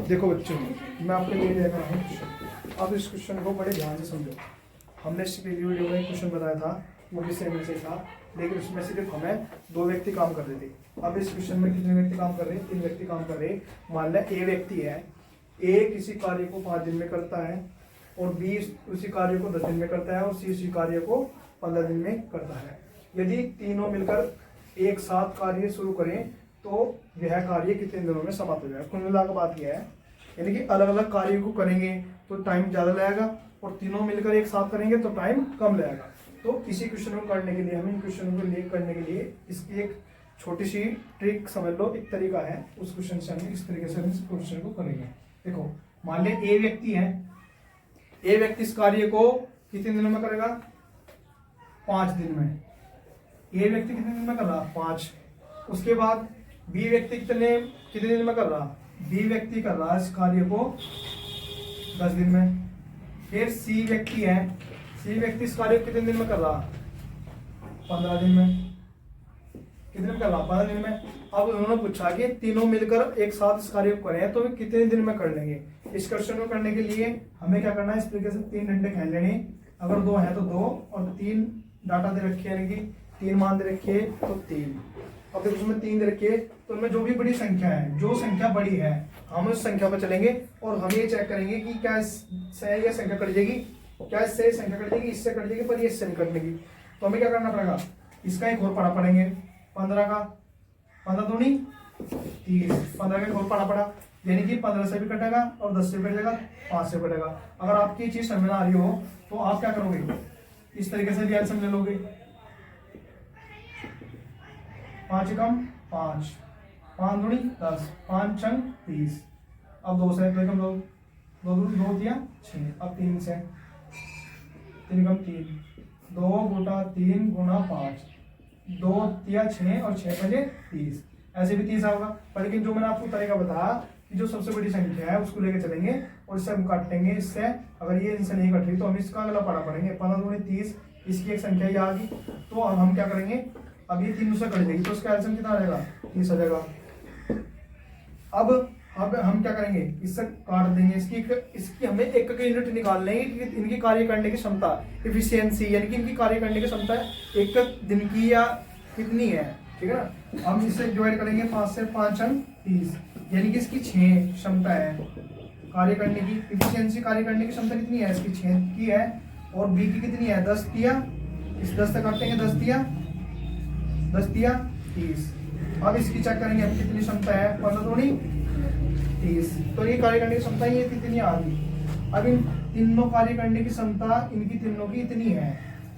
देखो बच्चों, मैं आपके लिए लेकर आया हूँ क्वेश्चन। अब इस क्वेश्चन को बड़े ध्यान से समझो। हमने पिछली वीडियो में क्वेश्चन बताया था, वो भी सेम ऐसे था, लेकिन उसमें सिर्फ हमें 2 व्यक्ति काम कर रहे थे। अब इस क्वेश्चन में कितने व्यक्ति काम कर रहे हैं? 3 व्यक्ति काम कर रहे हैं। मान लें ए व्यक्ति है, ए किसी कार्य को 5 दिन में करता है, और बी उसी कार्य को 10 दिन में करता है, और सी उसी कार्य को 15 दिन में करता है। यदि तीनों मिलकर एक साथ कार्य शुरू करें तो यह कार्य कितने दिनों में समाप्त हो जाएगा। कुल मिलाकर बात यह है, यानी कि अलग अलग कार्य को करेंगे तो टाइम ज़्यादा लगेगा, और तीनों मिलकर एक साथ करेंगे तो टाइम कम लगेगा। तो इसी क्वेश्चन को करने के लिए, हमें इन क्वेश्चन को लिंक करने के लिए इसकी एक छोटी सी ट्रिक समझ लो, एक तरीका है। उस क्वेश्चन से हम इस तरीके से इस क्वेश्चन को करेंगे। देखो, मान ले ए व्यक्ति है, ए व्यक्ति इस कार्य को कितने दिनों में करेगा? 5 दिन में। ए व्यक्ति कितने दिन में कर रहा? 5। उसके बाद बी व्यक्ति कितने दिन में कर रहा? बी व्यक्ति कर रहा इस कार्य को 10 दिन में। फिर सी व्यक्ति है, सी व्यक्ति इस कार्य को कितने दिन में कर रहा? 15 दिन में। कितने में कर रहा? 15 दिन में। अब उन्होंने पूछा कि तीनों मिलकर एक साथ इस कार्य को करें तो वे कितने दिन में कर लेंगे। इस क्वेश्चन को करने के लिए हमें क्या करना है? इस तरीके से 3 डंडे खेल लेने। अगर 2 है तो 2, और 3 डाटा दे रखे, यानी कि 3 मान दे रखे तो 3। अब देखो उसमें 3 दे रखे, तो उनमें जो भी बड़ी संख्या है, जो संख्या बड़ी है, हम उस संख्या पर चलेंगे और हम ये चेक करेंगे कि क्या इससे यह संख्या कट जाएगी, क्या इससे संख्या कट जाएगी, इससे कट जाएगी, पर ये इससे नहीं कटने की। तो हमें क्या करना पड़ेगा? इसका एक और पढ़ा पड़ेंगे 15 का। 15 दूनी 30, 15 का एक और पढ़ा पड़ा, यानी कि 15 से भी कटेगा और 10 से भी कटेगा, 5 से कटेगा। अगर आपकी ये चीज समझ में आ रही हो तो आप क्या करोगे? इस तरीके से भी आंसर ले लोगे। 5 कम 5, 5 दूनी 10, 5 छंग 30। अब 2 से 2 कम 2, 2 दिया 6। अब 3 से 3 कम 3, 2 गुना 3 गुना 5, 2 दिया 6, और 6 बजे 30। ऐसे भी 30 आएगा। पर लेकिन जो मैंने आपको तरीका बताया कि जो सबसे बड़ी संख्या है उसको लेके चलेंगे और इससे हम काटेंगे। इससे अगर ये इनसे नहीं कट रही तो हम इसका अगला पढ़ा पड़ेंगे। 15 दूनी 30, इसकी एक संख्या ये आ गई। तो अब हम क्या करेंगे? अब ये 3 से कट जाएगी तो इसका एलसीएम कितना आ जाएगा? 30 आ जाएगा। अब हम क्या करेंगे? इससे काट देंगे। इसकी हमें एक यूनिट निकालनी है कि इनकी कार्य करने की क्षमता, इफिशियंसी, यानी कि इनकी कार्य करने की क्षमता एक दिन की या कितनी है, ठीक है ना। हम इससे डिवाइड करेंगे 5 से, 5 छंग 30, यानी कि इसकी 6 क्षमता है कार्य करने की। इफिशियंसी, कार्य करने की क्षमता कितनी है? इसकी 6 की है। और बी की कितनी है? 10 दिया, इस 10 से काटेंगे, 10 दिया 30। अब इसकी चेक करेंगे अब कितनी क्षमता है? 15 दूनी 30। तो ये कार्य करने की क्षमता ये कितनी आ गई। अब इन तीनों कार्य करने की क्षमता इनकी तीनों की इतनी है,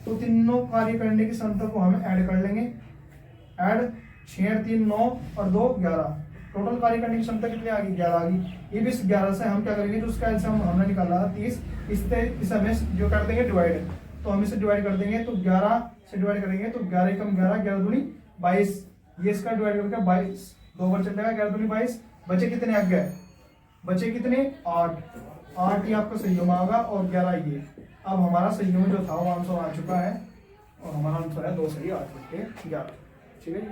तो तीनों कार्य करने की क्षमता को हम ऐड कर लेंगे। ऐड 6 3 9 और 2 11। टोटल कार्य करने की क्षमता कितनी आ गई? 11 आ गई। ये भी इस 11 से हम क्या करेंगे? जो उसका एलसीएम हमने निकाला था 30, इसे हमें जो कर देंगे डिवाइड। तो हम इसे डिवाइड कर देंगे, तो 11 से डिवाइड करेंगे तो 11 कम 11, 11 दूनी 22। ये इसका डिवाइड करके 22, 2 बार चलेगा, 11 दूनी 22। बचे कितने आ गए? बचे कितने? 8 ही आपका संयुग्म आएगा और 11 ये। अब हमारा संयुग्म जो था वो आंसर आ चुका है, और हमारा आंसर है 2 सही 8 बटे 11। ठीक है।